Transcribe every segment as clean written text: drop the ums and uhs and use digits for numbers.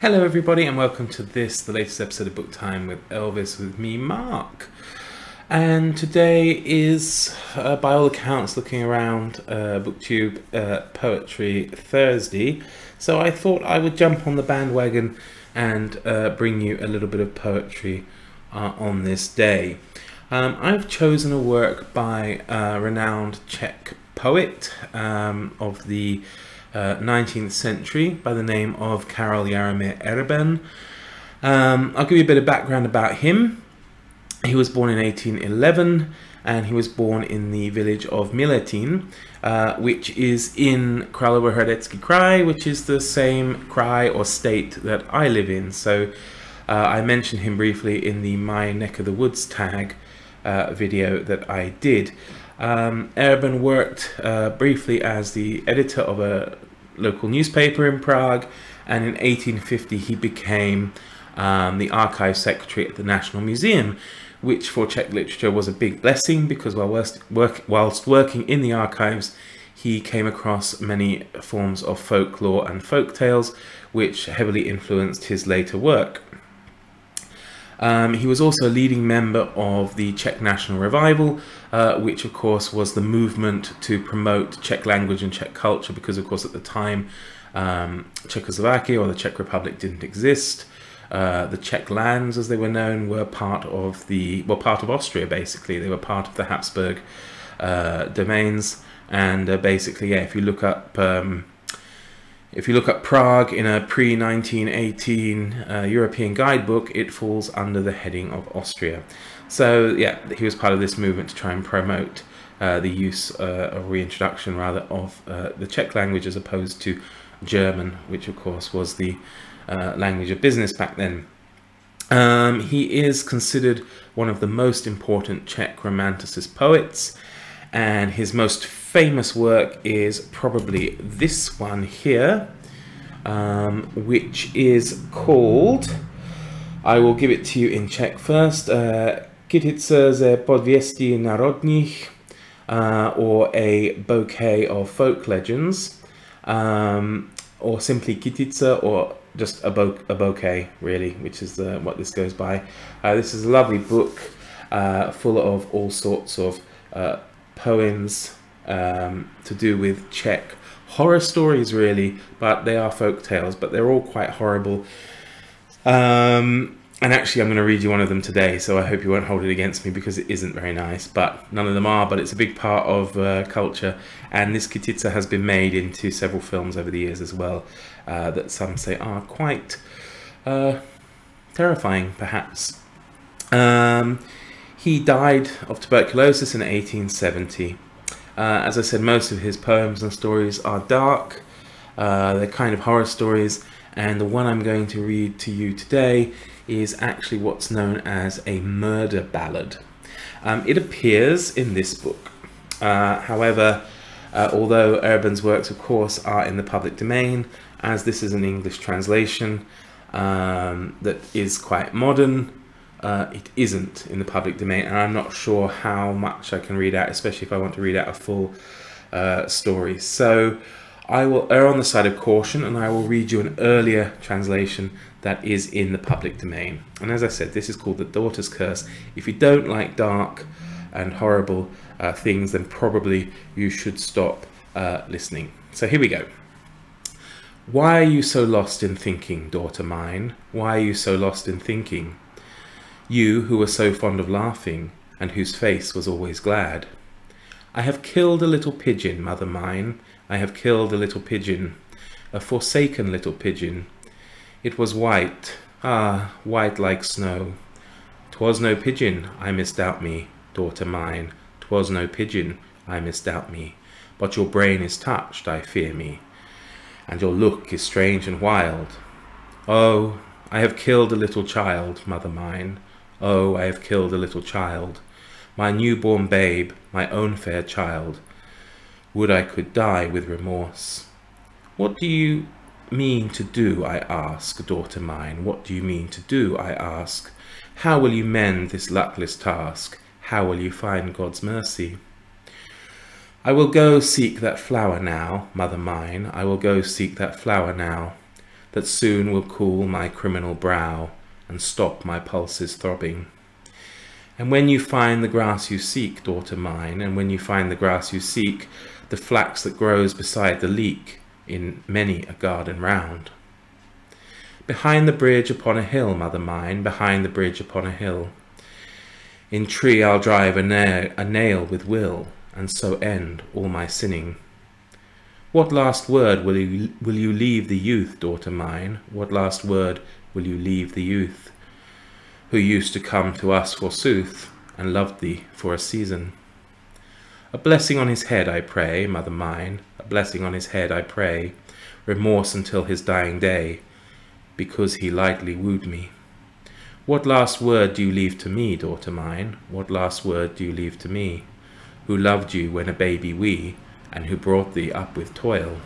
Hello everybody and welcome to the latest episode of Book Time with Elvis with me, Mark. And today is, by all accounts, looking around BookTube, Poetry Thursday. So I thought I would jump on the bandwagon and bring you a little bit of poetry on this day. I've chosen a work by a renowned Czech poet of the 19th century by the name of Karel Jaromir Erben. I'll give you a bit of background about him. He was born in 1811 and he was born in the village of Miletin, which is in Královéhradecký kraj, which is the same krai or state that I live in. So I mentioned him briefly in the My Neck of the Woods tag video that I did. Erben worked briefly as the editor of a local newspaper in Prague, and in 1850 he became the archive secretary at the National Museum, which for Czech literature was a big blessing because whilst working in the archives he came across many forms of folklore and folk tales which heavily influenced his later work. He was also a leading member of the Czech National Revival, which of course was the movement to promote Czech language and Czech culture, because of course at the time Czechoslovakia or the Czech Republic didn't exist. The Czech lands, as they were known, were part of Austria. Basically, they were part of the Habsburg domains, and basically, yeah, if you look up Prague in a pre-1918 European guidebook, it falls under the heading of Austria. So yeah, he was part of this movement to try and promote the use or reintroduction rather of the Czech language as opposed to German, which of course was the language of business back then. He is considered one of the most important Czech Romanticist poets, and his most famous work is probably this one here, which is called, I will give it to you in Czech first, Kytice ze podvěstí národních, or A Bouquet of Folk Legends, or simply Kytice, or just a bouquet, really, which is what this goes by. This is a lovely book full of all sorts of poems to do with Czech horror stories, really, but they are folk tales, but they're all quite horrible. And actually I'm going to read you one of them today, so I hope you won't hold it against me because it isn't very nice, but none of them are, but it's a big part of culture, and this Kytice has been made into several films over the years as well, that some say are quite terrifying, perhaps. He died of tuberculosis in 1870. As I said, most of his poems and stories are dark, they're kind of horror stories, and the one I'm going to read to you today is actually what's known as a murder ballad. It appears in this book. However, although Erben's works of course are in the public domain, as this is an English translation that is quite modern, it isn't in the public domain, and I'm not sure how much I can read out, especially if I want to read out a full story. So I will err on the side of caution, and I will read you an earlier translation that is in the public domain. And as I said, this is called The Daughter's Curse. If you don't like dark and horrible things, then probably you should stop listening. So here we go. Why are you so lost in thinking, daughter mine? Why are you so lost in thinking? You who were so fond of laughing, and whose face was always glad. I have killed a little pigeon, mother mine. I have killed a little pigeon, a forsaken little pigeon. It was white, ah, white like snow. 'Twas no pigeon, I misdoubt me, daughter mine. 'Twas no pigeon, I misdoubt me. But your brain is touched, I fear me, and your look is strange and wild. Oh, I have killed a little child, mother mine. Oh, I have killed a little child, my newborn babe, my own fair child. Would I could die with remorse. What do you mean to do, I ask, daughter mine? What do you mean to do, I ask? How will you mend this luckless task? How will you find God's mercy? I will go seek that flower now, mother mine. I will go seek that flower now. that soon will cool my criminal brow and stop my pulses throbbing. And when you find the grass you seek, daughter mine, and when you find the grass you seek, the flax that grows beside the leek in many a garden round. Behind the bridge upon a hill, mother mine, behind the bridge upon a hill, in tree I'll drive a nail with will, and so end all my sinning. What last word will you leave the youth, daughter mine? What last word will you leave the youth, who used to come to us forsooth, and loved thee for a season? A blessing on his head I pray, mother mine, a blessing on his head I pray, remorse until his dying day, because he lightly wooed me. What last word do you leave to me, daughter mine? What last word do you leave to me, who loved you when a baby wee, and who brought thee up with toil?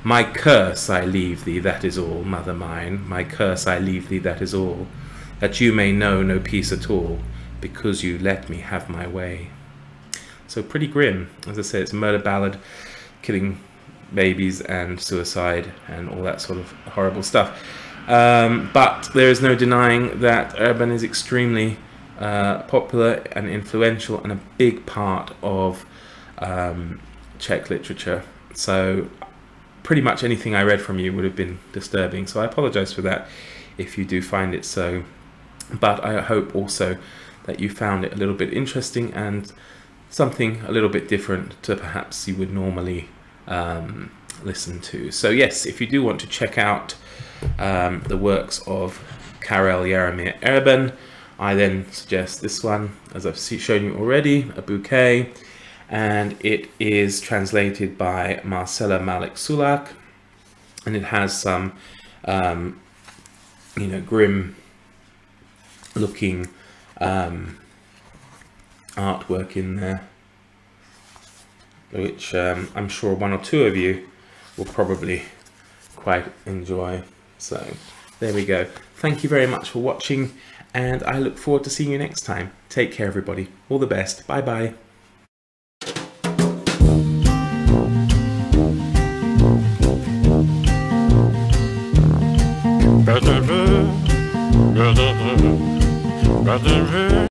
My curse I leave thee, that is all, mother mine, my curse I leave thee, that is all, that you may know no peace at all, because you let me have my way. So pretty grim. As I say, it's a murder ballad, killing babies and suicide and all that sort of horrible stuff. But there is no denying that Erben is extremely popular and influential and a big part of Czech literature. So pretty much anything I read from you would have been disturbing. So I apologize for that if you do find it so. But I hope also that you found it a little bit interesting and something a little bit different to perhaps you would normally listen to. So yes, if you do want to check out the works of Karel Jaromir Erben, I then suggest this one, as I've shown you already, A Bouquet, and it is translated by Marcela Malek-Sulak, and it has some grim looking artwork in there, which I'm sure one or two of you will probably quite enjoy. So there we go. Thank you very much for watching, and I look forward to seeing you next time. Take care, everybody. All the best. Bye bye. Brother,